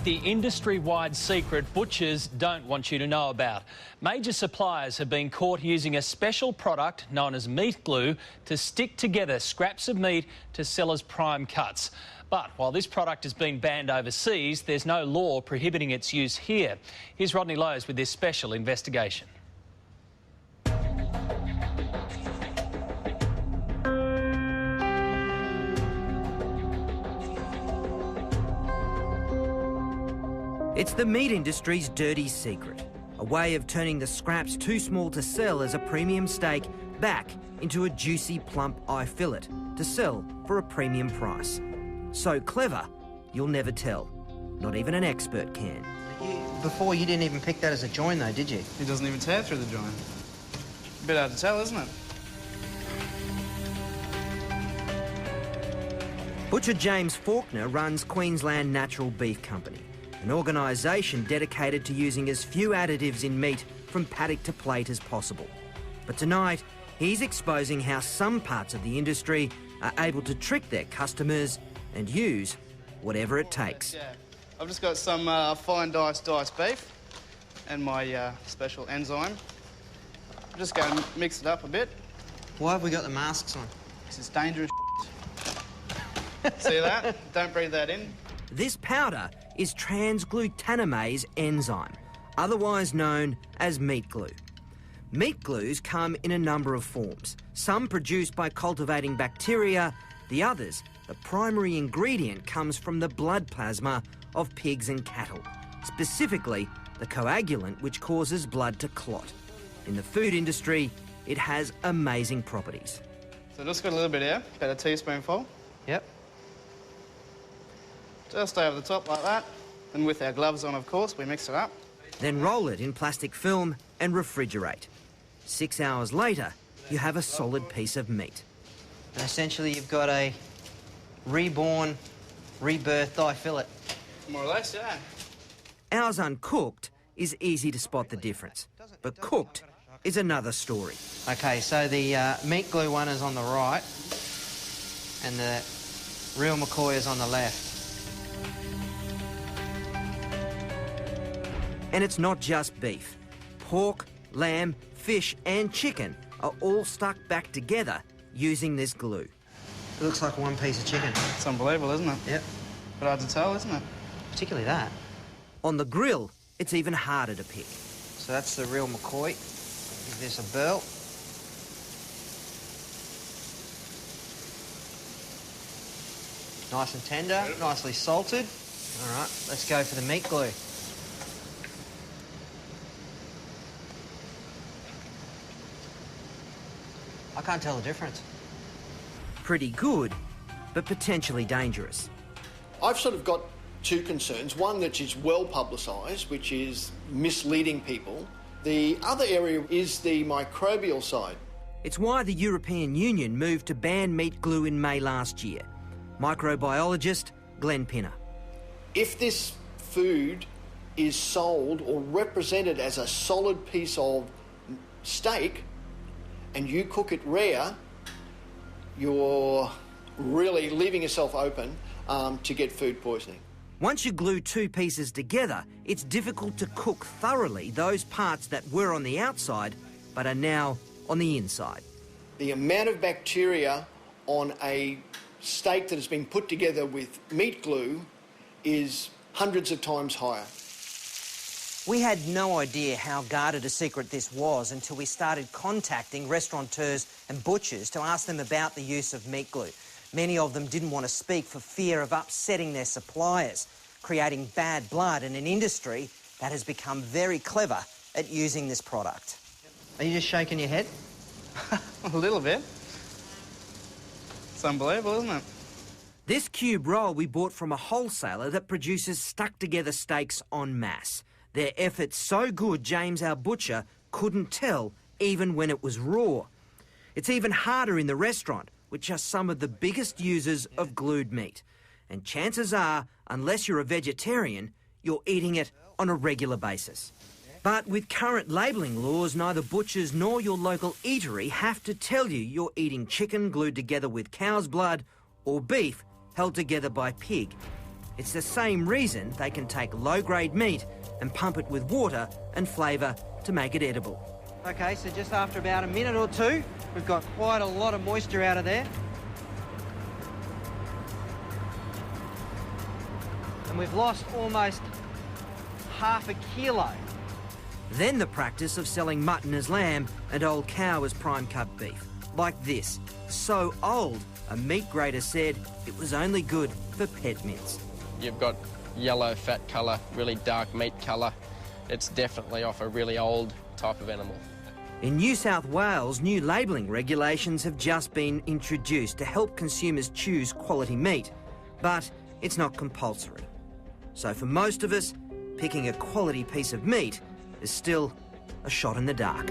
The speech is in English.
the industry-wide secret butchers don't want you to know about. Major suppliers have been caught using a special product known as meat glue to stick together scraps of meat to sell as prime cuts. But while this product has been banned overseas, there's no law prohibiting its use here. Here's Rodney Lohse with this special investigation. It's the meat industry's dirty secret, a way of turning the scraps too small to sell as a premium steak back into a juicy, plump eye fillet to sell for a premium price. So clever, you'll never tell. Not even an expert can. Before, you didn't even pick that as a join, though, did you? It doesn't even tear through the joint. A bit hard to tell, isn't it? Butcher James Faulkner runs Queensland Natural Beef Company, an organisation dedicated to using as few additives in meat from paddock to plate as possible. But tonight, he's exposing how some parts of the industry are able to trick their customers and use whatever it takes. Yeah. I've just got some fine diced beef and my special enzyme. I'm just going to mix it up a bit. Why have we got the masks on? This is dangerous. See that? Don't breathe that in. This powder is transglutaminase enzyme, otherwise known as meat glue. Meat glues come in a number of forms, some produced by cultivating bacteria, the others, the primary ingredient comes from the blood plasma of pigs and cattle, specifically the coagulant which causes blood to clot. In the food industry, it has amazing properties. So just got a little bit here, about a teaspoonful. Yep. Just over the top like that. And with our gloves on, of course, we mix it up. Then roll it in plastic film and refrigerate. 6 hours later, you have a solid piece of meat. And essentially, you've got a reborn, rebirthed eye fillet. More or less, yeah. Ours uncooked is easy to spot the difference, but cooked is another story. OK, so the meat glue one is on the right and the real McCoy is on the left. And it's not just beef. Pork, lamb, fish and chicken are all stuck back together using this glue. It looks like one piece of chicken. It's unbelievable, isn't it? Yep. But hard to tell, isn't it? Particularly that. On the grill, it's even harder to pick. So that's the real McCoy. Give this a burl. Nice and tender, nicely salted. All right, let's go for the meat glue. I can't tell the difference. Pretty good, but potentially dangerous. I've sort of got two concerns. One that is well publicised, which is misleading people. The other area is the microbial side. It's why the European Union moved to ban meat glue in May last year. Microbiologist Glenn Pinner. If this food is sold or represented as a solid piece of steak and you cook it rare, you're really leaving yourself open to get food poisoning. Once you glue two pieces together, it's difficult to cook thoroughly those parts that were on the outside but are now on the inside. The amount of bacteria on a steak that has been put together with meat glue is hundreds of times higher. We had no idea how guarded a secret this was until we started contacting restaurateurs and butchers to ask them about the use of meat glue. Many of them didn't want to speak for fear of upsetting their suppliers, creating bad blood in an industry that has become very clever at using this product. Are you just shaking your head? A little bit. It's unbelievable, isn't it? This cube roll we bought from a wholesaler that produces stuck-together steaks en masse. Their effort's so good, James, our butcher, couldn't tell even when it was raw. It's even harder in the restaurant, which are some of the biggest users of glued meat. And chances are, unless you're a vegetarian, you're eating it on a regular basis. But with current labelling laws, neither butchers nor your local eatery have to tell you you're eating chicken glued together with cow's blood or beef held together by pig. It's the same reason they can take low-grade meat and pump it with water and flavour to make it edible. OK, so just after about a minute or two, we've got quite a lot of moisture out of there. And we've lost almost half a kilo. Then the practice of selling mutton as lamb and old cow as prime cut beef. Like this. So old, a meat grader said it was only good for pet mince. You've got yellow fat colour, really dark meat colour. It's definitely off a really old type of animal. In New South Wales, new labelling regulations have just been introduced to help consumers choose quality meat, but it's not compulsory. So for most of us, picking a quality piece of meat is still a shot in the dark.